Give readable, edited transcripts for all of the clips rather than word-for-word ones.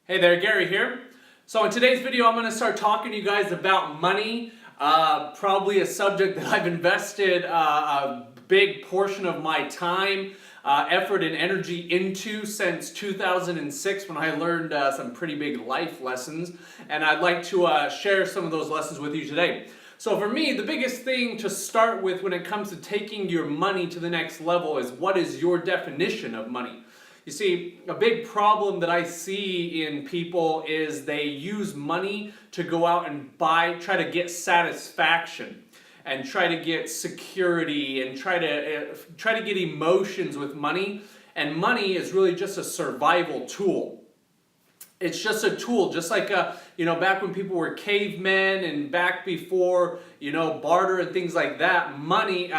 Hey there, Gary here. So in today's video, I'm going to start talking to you guys about money, probably a subject that I've invested a big portion of my time, effort, and energy into since 2006 when I learned some pretty big life lessons, and I'd like to share some of those lessons with you today. So for me, the biggest thing to start with when it comes to taking your money to the next level is, what is your definition of money? You see, a big problem that I see in people is they use money to go out and try to get satisfaction and try to get security and try to get emotions with money. And money is really just a survival tool. It's just a tool, just like back when people were cavemen and back before barter and things like that. Money,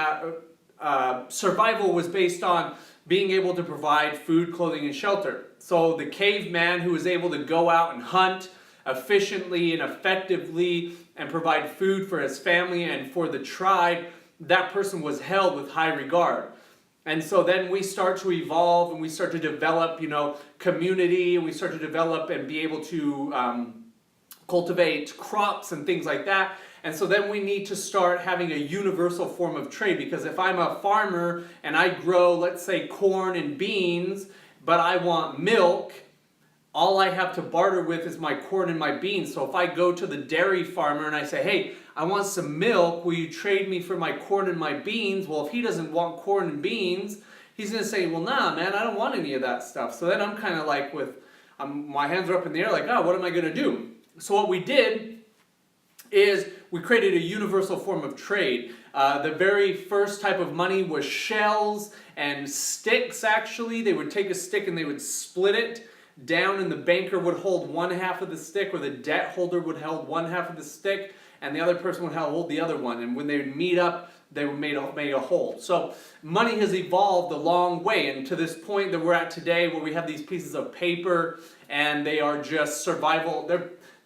survival was based on being able to provide food, clothing, and shelter. So the caveman who was able to go out and hunt efficiently and effectively and provide food for his family and for the tribe, that person was held with high regard. And so then we start to evolve and we start to develop, community, and we start to develop and be able to cultivate crops and things like that. And so then we need to start having a universal form of trade, because if I'm a farmer and I grow, let's say, corn and beans, but I want milk, all I have to barter with is my corn and my beans. So if I go to the dairy farmer and I say, hey, I want some milk, will you trade me for my corn and my beans? Well, if he doesn't want corn and beans, he's going to say, well, nah, man, I don't want any of that stuff. So then I'm kind of like my hands are up in the air like, oh, what am I going to do? So what we did is we created a universal form of trade. The very first type of money was shells and sticks, actually. They would take a stick and they would split it down, and the banker would hold one half of the stick, or the debt holder would hold one half of the stick, and the other person would hold the other one. And when they would meet up, they would make a whole. So money has evolved a long way, and to this point that we're at today, where we have these pieces of paper and they are just survival.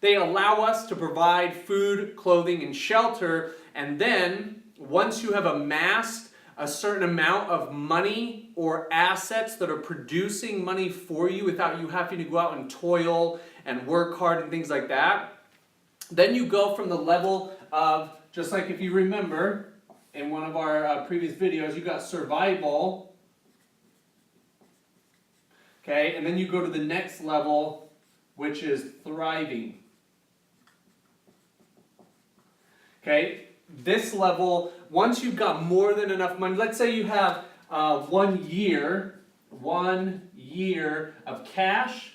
They allow us to provide food, clothing, and shelter, and then once you have amassed a certain amount of money or assets that are producing money for you without you having to go out and toil and work hard and things like that, then you go from the level of, just like if you remember in one of our previous videos, you got survival, okay, and then you go to the next level, which is thriving. Okay, this level, once you've got more than enough money, let's say you have 1 year of cash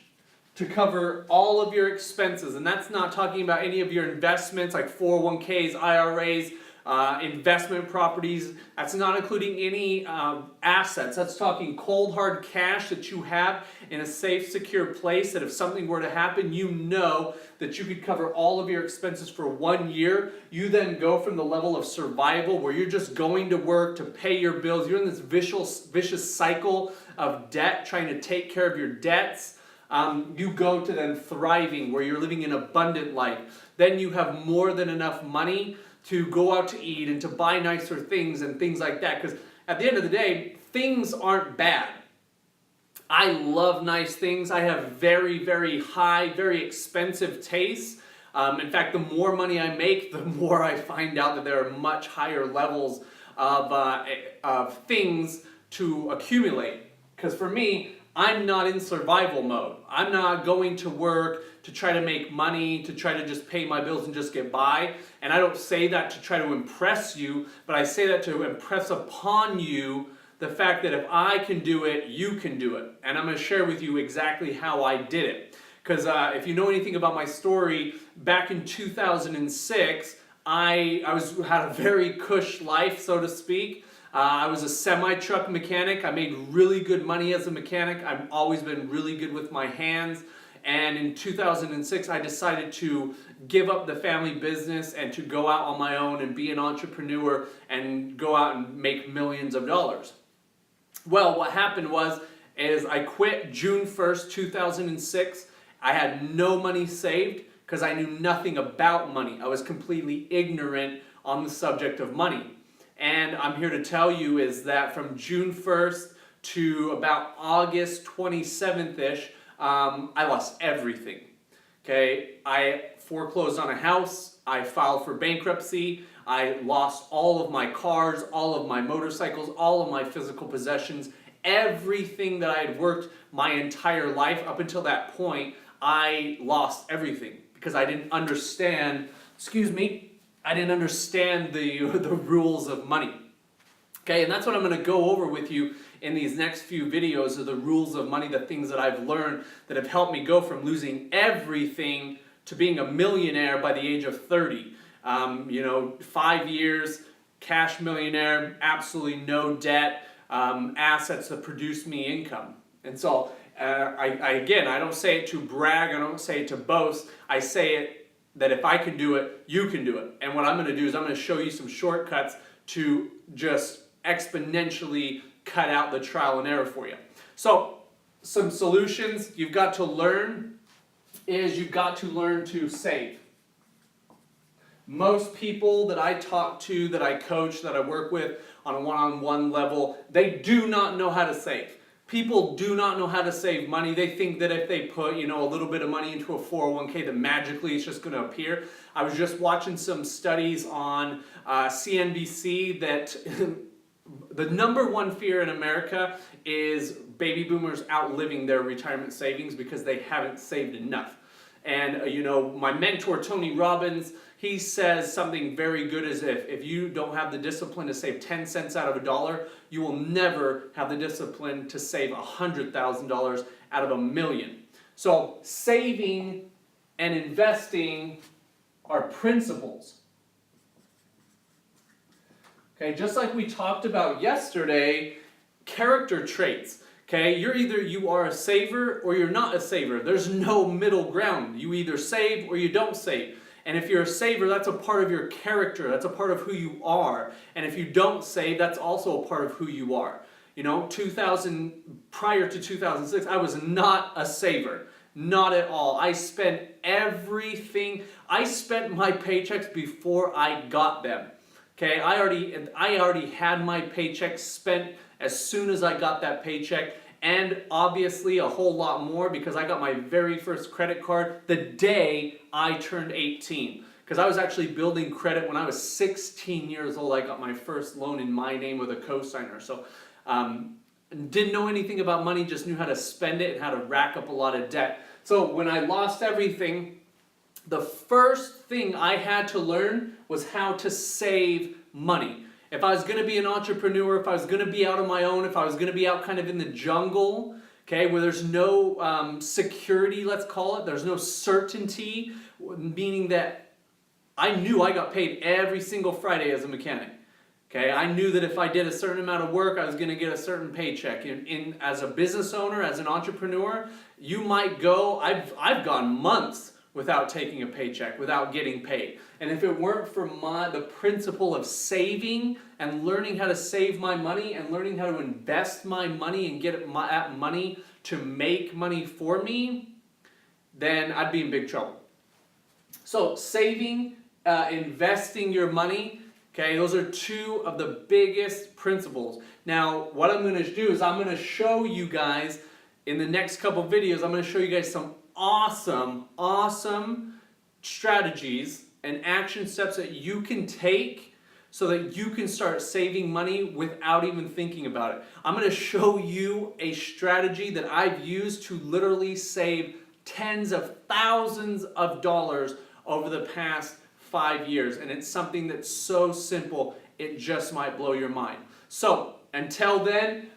to cover all of your expenses. And that's not talking about any of your investments like 401ks, IRAs, investment properties. That's not including any assets. That's talking cold hard cash that you have in a safe, secure place, that if something were to happen, you know that you could cover all of your expenses for 1 year. You then go from the level of survival, where you're just going to work to pay your bills. You're in this vicious cycle of debt, trying to take care of your debts. You go to then thriving, where you're living an abundant life. Then you have more than enough money to go out to eat and to buy nicer things and things like that. Because at the end of the day, things aren't bad. I love nice things. I have very, very high, very expensive tastes. In fact, the more money I make, the more I find out that there are much higher levels of things to accumulate. Because for me, I'm not in survival mode. I'm not going to work to try to make money, to try to just pay my bills and just get by. And I don't say that to try to impress you, but I say that to impress upon you the fact that if I can do it, you can do it. And I'm going to share with you exactly how I did it. Because if you know anything about my story, back in 2006, I had a very cush life, so to speak. I was a semi-truck mechanic. I made really good money as a mechanic. I've always been really good with my hands. And in 2006, I decided to give up the family business and to go out on my own and be an entrepreneur and go out and make millions of dollars. Well, what happened is I quit June 1st, 2006. I had no money saved because I knew nothing about money. I was completely ignorant on the subject of money. And I'm here to tell you is that from June 1st to about August 27th-ish, I lost everything. Okay, I foreclosed on a house, I filed for bankruptcy, I lost all of my cars, all of my motorcycles, all of my physical possessions, everything that I had worked my entire life up until that point, I lost everything because I didn't understand, I didn't understand the rules of money. Okay, and that's what I'm going to go over with you in these next few videos are the rules of money, the things that I've learned that have helped me go from losing everything to being a millionaire by the age of 30. 5 years, cash millionaire, absolutely no debt, assets that produce me income. And so, I don't say it to brag, I don't say it to boast, I say it that if I can do it, you can do it. And what I'm going to do is I'm going to show you some shortcuts to just exponentially cut out the trial and error for you. So, some solutions you've got to learn is you've got to learn to save. Most people that I talk to, that I coach, that I work with on a one-on-one level, they do not know how to save. People do not know how to save money. They think that if they put, a little bit of money into a 401k, that magically it's just going to appear. I was just watching some studies on CNBC that the number one fear in America is baby boomers outliving their retirement savings because they haven't saved enough. And my mentor, Tony Robbins, he says something very good as if you don't have the discipline to save 10 cents out of a dollar, you will never have the discipline to save $100,000 out of $1 million. So saving and investing are principles. Okay, just like we talked about yesterday, character traits. Okay, you are a saver or you're not a saver. There's no middle ground. You either save or you don't save. And if you're a saver, that's a part of your character. That's a part of who you are. And if you don't save, that's also a part of who you are. Prior to 2006, I was not a saver. Not at all. I spent everything. I spent my paychecks before I got them. Okay, I already had my paycheck spent as soon as I got that paycheck, and obviously a whole lot more because I got my very first credit card the day I turned 18. Because I was actually building credit when I was 16 years old. I got my first loan in my name with a cosigner. So didn't know anything about money, just knew how to spend it and how to rack up a lot of debt. So when I lost everything, the first thing I had to learn was how to save money. If I was going to be an entrepreneur, if I was going to be out on my own, if I was going to be out kind of in the jungle, okay, where there's no security, let's call it, there's no certainty, meaning that I knew I got paid every single Friday as a mechanic. Okay, I knew that if I did a certain amount of work, I was going to get a certain paycheck. As a business owner, as an entrepreneur, you might go, I've gone months without taking a paycheck, without getting paid. And if it weren't for the principle of saving and learning how to save my money and learning how to invest my money and get that money to make money for me, then I'd be in big trouble. So saving, investing your money, okay, those are two of the biggest principles. Now, what I'm going to do is I'm going to show you guys in the next couple videos, I'm going to show you guys some awesome strategies and action steps that you can take so that you can start saving money without even thinking about it. I'm going to show you a strategy that I've used to literally save tens of thousands of dollars over the past 5 years. And it's something that's so simple, it just might blow your mind. So, until then,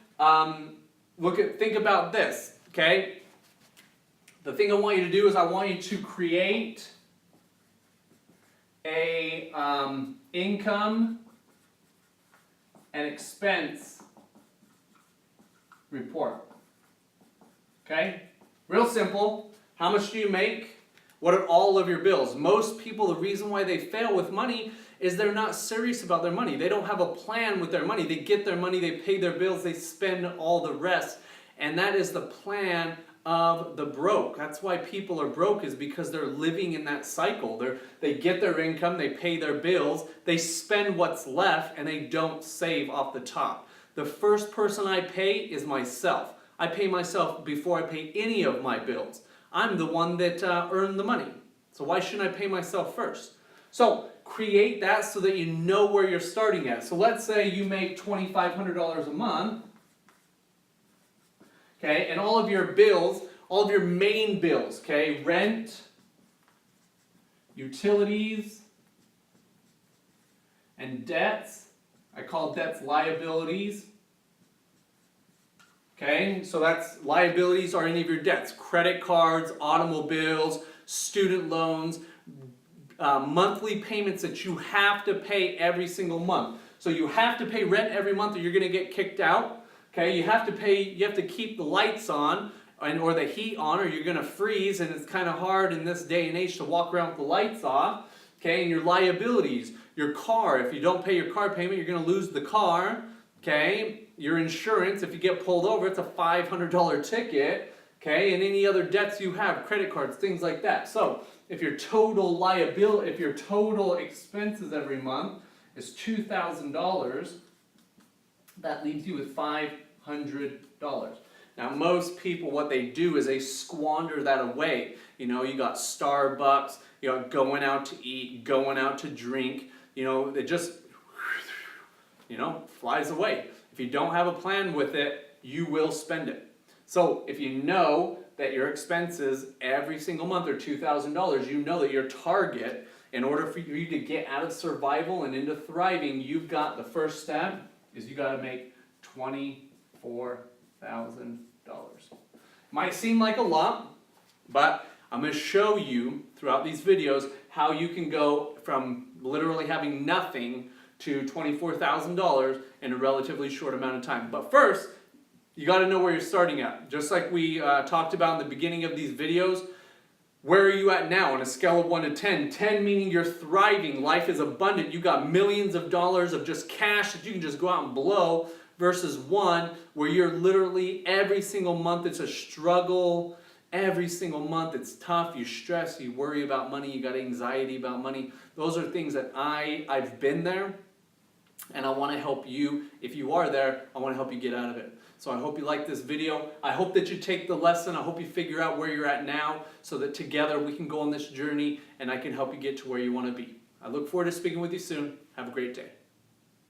think about this, okay? The thing I want you to do is I want you to create a income and expense report. Okay? Real simple. How much do you make? What are all of your bills? Most people, the reason why they fail with money is they're not serious about their money. They don't have a plan with their money. They get their money, they pay their bills, they spend all the rest. And that is the plan of the broke. That's why people are broke, is because they're living in that cycle. They get their income, they pay their bills, they spend what's left, and they don't save off the top. The first person I pay is myself. I pay myself before I pay any of my bills. I'm the one that earned the money. So why shouldn't I pay myself first? So create that so that you know where you're starting at. So let's say you make $2,500 a month, okay, and all of your bills, all of your main bills, okay, rent, utilities, and debts. I call debts liabilities. Okay, so that's liabilities are any of your debts. Credit cards, automobiles, student loans, monthly payments that you have to pay every single month. So you have to pay rent every month or you're going to get kicked out. Okay, you have to keep the lights on or the heat on or you're going to freeze, and it's kind of hard in this day and age to walk around with the lights off. Okay, and your liabilities, your car, if you don't pay your car payment, you're going to lose the car. Okay, your insurance, if you get pulled over, it's a $500 ticket. Okay, and any other debts you have, credit cards, things like that. So if your total liability, if your total expenses every month is $2,000, that leaves you with $500. Now most people, what they do is they squander that away. You know, you got Starbucks, you got going out to eat, going out to drink, you know, it just, you know, flies away. If you don't have a plan with it, you will spend it. So if you know that your expenses every single month are $2,000, you know that your target, in order for you to get out of survival and into thriving, you've got the first step is you got to make $24,000. Might seem like a lot, but I'm going to show you throughout these videos how you can go from literally having nothing to $24,000 in a relatively short amount of time. But first, you got to know where you're starting at. Just like we talked about in the beginning of these videos, where are you at now on a scale of 1 to 10? 10 meaning you're thriving, life is abundant, you got millions of dollars of just cash that you can just go out and blow, versus 1 where you're literally every single month it's a struggle, every single month it's tough, you stress, you worry about money, you got anxiety about money. Those are things that I've been there, and I want to help you. If you are there, I want to help you get out of it. So I hope you like this video. I hope that you take the lesson. I hope you figure out where you're at now so that together we can go on this journey and I can help you get to where you want to be. I look forward to speaking with you soon. Have a great day.